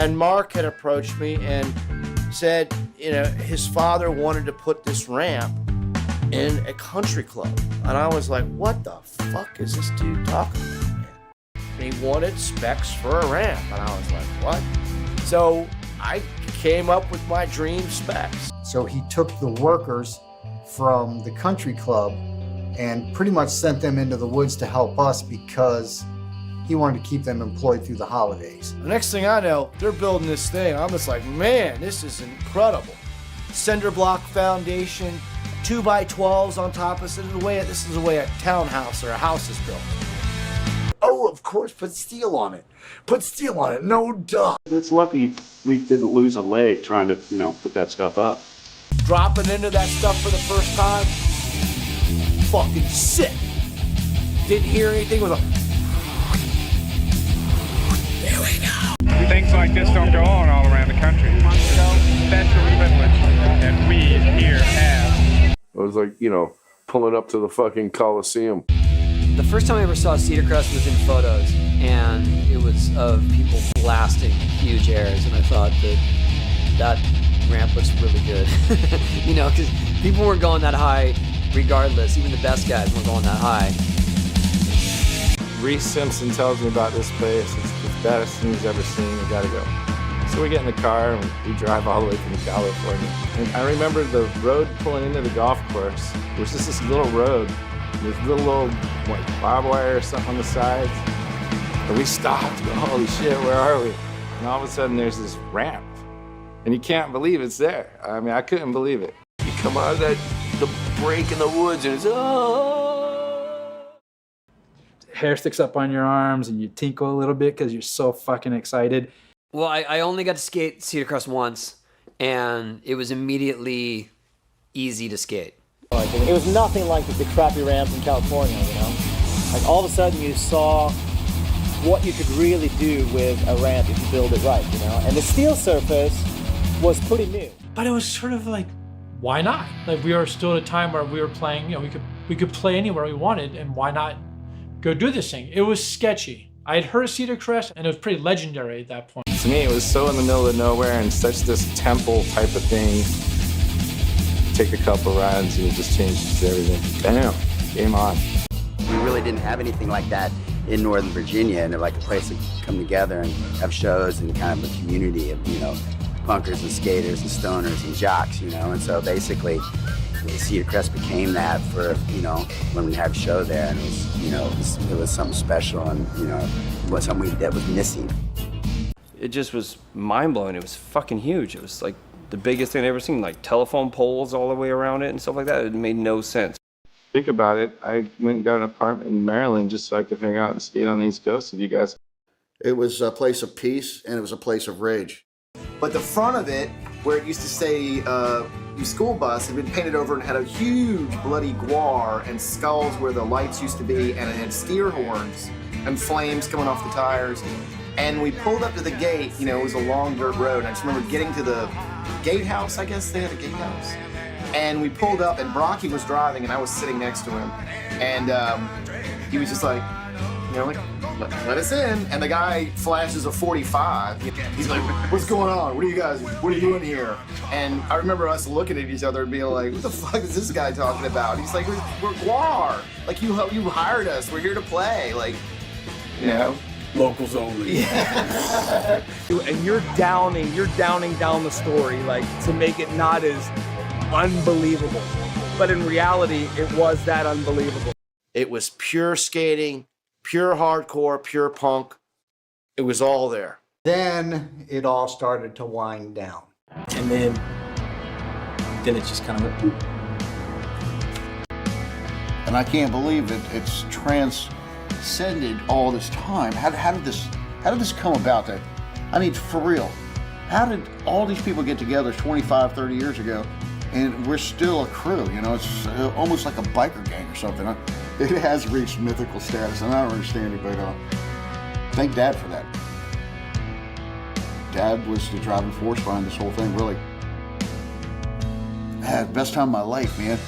And Mark had approached me and said, you know, his father wanted to put this ramp in a country club. And I was like, what the fuck is this dude talking about, man? And he wanted specs for a ramp. And I was like, what? So I came up with my dream specs. So he took the workers from the country club and pretty much sent them into the woods to help us because he wanted to keep them employed through the holidays. The next thing I know, they're building this thing. I'm just like, man, this is incredible. Cinder block foundation, 2x12s on top of it. This is the way a townhouse or a house is built. Oh, of course, put steel on it. Put steel on it, no duh. It's lucky we didn't lose a leg trying to, you know, put that stuff up. Dropping into that stuff for the first time, fucking sick. Didn't hear anything, was like, there we go. Things like this don't go on all around the country. Special privilege that we here have. It was like, you know, pulling up to the fucking Coliseum. The first time I ever saw Cedar Crest was in photos, and it was of people blasting huge airs, and I thought that ramp looks really good. You know, because people weren't going that high regardless. Even the best guys weren't going that high. Reese Simpson tells me about this place. It's the best thing he's ever seen. You gotta go. So we get in the car and we drive all the way from California. And I remember the road pulling into the golf course. It was just this little road. There's little like barbed wire or something on the sides. And we stopped. We go, holy shit, where are we? And all of a sudden there's this ramp. And you can't believe it's there. I mean, I couldn't believe it. You come out of the break in the woods and it's, oh. Hair sticks up on your arms and you tinkle a little bit because you're so fucking excited. Well, I only got to skate Cedar Crest once, and it was immediately easy to skate. It was nothing like the crappy ramps in California, you know? Like all of a sudden you saw what you could really do with a ramp if you build it right, you know? And the steel surface was pretty new. But it was sort of like, why not? Like we were still at a time where we were playing, you know, we could play anywhere we wanted, and why not go do this thing? It was sketchy. I had heard of Cedar Crest, and it was pretty legendary at that point. To me, it was so in the middle of nowhere and such this temple type of thing. Take a couple rides and it just changes everything. Bam, game on. We really didn't have anything like that in Northern Virginia, and like a place to come together and have shows and kind of a community of, you know, punkers and skaters and stoners and jocks, you know. And so basically, Cedar Crest became that for, you know, when we had a show there, and it was, you know, it was something special, and, you know, it was something that was missing. It just was mind-blowing. It was fucking huge. It was like the biggest thing I'd ever seen, like telephone poles all the way around it and stuff like that. It made no sense. Think about it. I went and got an apartment in Maryland just so I could hang out and skate on the East Coast with you guys. It was a place of peace, and it was a place of rage. But the front of it, where it used to say your school bus, had been painted over and had a huge bloody GWAR and skulls where the lights used to be, and it had steer horns and flames coming off the tires. And we pulled up to the gate, you know, it was a long dirt road. I just remember getting to the gatehouse, I guess they had a gatehouse. And we pulled up, and Bronchi was driving, and I was sitting next to him. And he was just like, you know, like, let us in. And the guy flashes a 45. He's like, what's going on? What are you doing here? And I remember us looking at each other and being like, what the fuck is this guy talking about? He's like, we're GWAR. Like, you hired us. We're here to play. Like, you know. Locals only. Yeah. And you're downing down the story, like, to make it not as unbelievable. But in reality, it was that unbelievable. It was pure skating, pure hardcore, pure punk. It was all there. Then it all started to wind down. And then it just kind of went. And I can't believe it's transcended all this time. How did this come about? That, I mean, for real, how did all these people get together 25, 30 years ago, and we're still a crew? You know, it's almost like a biker gang or something. It has reached mythical status, and I don't understand it, but thank Dad for that. Dad was the driving force behind this whole thing, really. I had the best time of my life, man.